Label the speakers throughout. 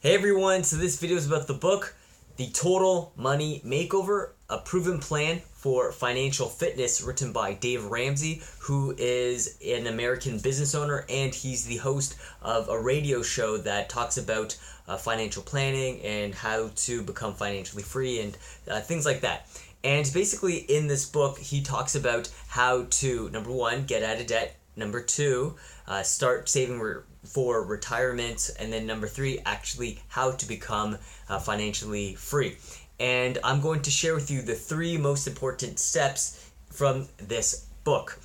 Speaker 1: Hey everyone, so this video is about the book, The Total Money Makeover, a proven plan for financial fitness, written by Dave Ramsey, who is an American business owner, and he's the host of a radio show that talks about financial planning and how to become financially free and things like that. And basically in this book, he talks about how to, number one, get out of debt, number two, start saving for retirement, and then number three, actually how to become financially free. And I'm going to share with you the three most important steps from this book.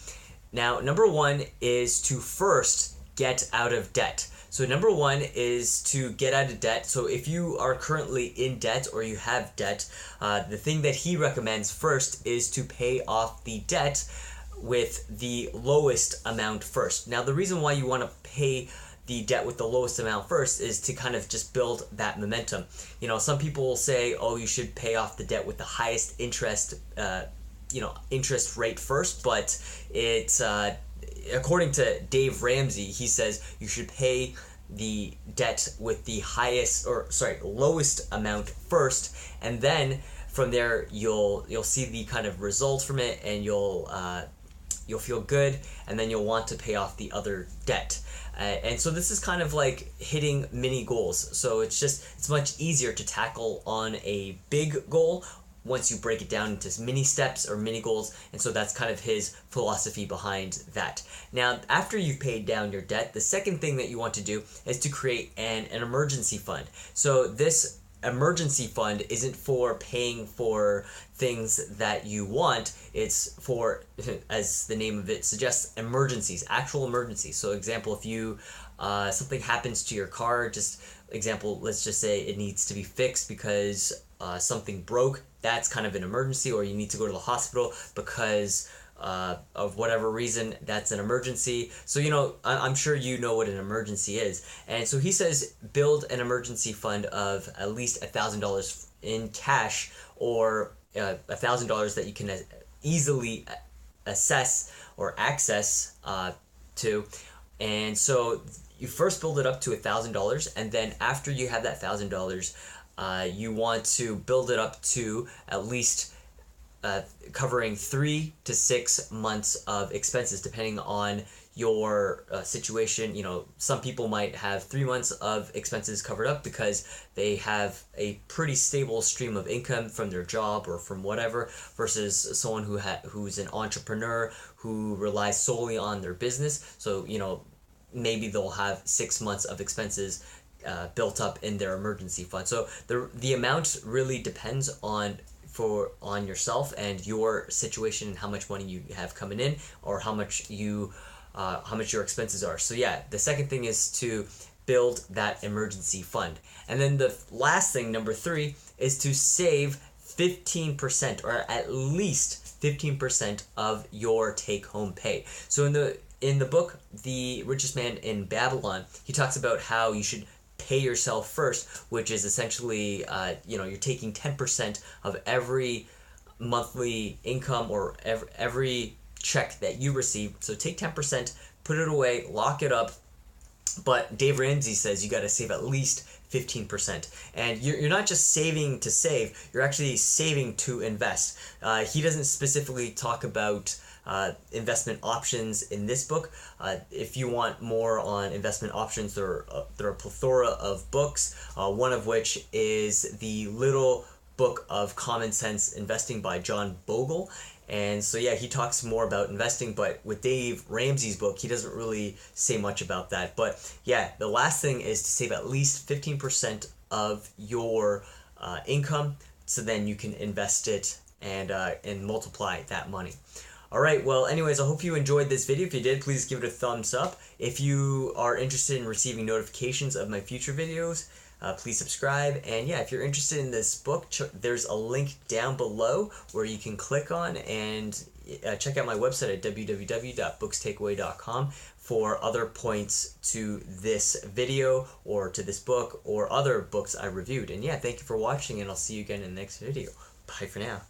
Speaker 1: Now, number one is to first get out of debt. So number one is to get out of debt. So if you are currently in debt or you have debt, the thing that he recommends first is to pay off the debt with the lowest amount first. Now, the reason why you want to pay the debt with the lowest amount first is to kind of just build that momentum. You know, some people will say, oh, you should pay off the debt with the highest interest rate first, but it's according to Dave Ramsey, he says you should pay the debt with the lowest amount first, and then from there you'll see the kind of results from it, and you'll feel good, and then you'll want to pay off the other debt. And so this is kind of like hitting mini goals. So it's much easier to tackle on a big goal once you break it down into mini steps or mini goals. And so that's kind of his philosophy behind that. Now, after you've paid down your debt, the second thing that you want to do is to create an emergency fund. So this emergency fund isn't for paying for things that you want. It's for, as the name of it suggests, emergencies, actual emergencies. So example, if you something happens to your car, let's just say it needs to be fixed because something broke, that's kind of an emergency. Or you need to go to the hospital because of whatever reason, that's an emergency. So, you know, I'm sure you know what an emergency is. And so he says build an emergency fund of at least $1,000 in cash, or $1,000 that you can easily access to. And so you first build it up to $1,000, and then after you have that $1,000, you want to build it up to at least covering 3 to 6 months of expenses, depending on your situation. You know, some people might have 3 months of expenses covered up because they have a pretty stable stream of income from their job or from whatever, versus someone who's an entrepreneur who relies solely on their business. So, you know, maybe they'll have 6 months of expenses built up in their emergency fund. So the amount really depends on yourself and your situation and how much money you have coming in, or how much your expenses are. So yeah, the second thing is to build that emergency fund. And then the last thing, number three, is to save 15%, or at least 15% of your take-home pay. So in the book, The Richest Man in Babylon, he talks about how you should pay yourself first, which is essentially, you're taking 10% of every monthly income or every check that you receive. So take 10%, put it away, lock it up. But Dave Ramsey says you got to save at least 15%. And you're not just saving to save, you're actually saving to invest. He doesn't specifically talk about investment options in this book. If you want more on investment options, there are a plethora of books, one of which is the Little Book of Common Sense Investing by John Bogle. And so yeah, he talks more about investing, but with Dave Ramsey's book, he doesn't really say much about that. But yeah, the last thing is to save at least 15% of your income, so then you can invest it and multiply that money. Alright, well anyways, I hope you enjoyed this video. If you did, please give it a thumbs up. If you are interested in receiving notifications of my future videos, please subscribe. And yeah, if you're interested in this book, there's a link down below where you can click on and check out my website at www.bookstakeaway.com for other points to this video or to this book or other books I reviewed. And yeah, thank you for watching, and I'll see you again in the next video. Bye for now.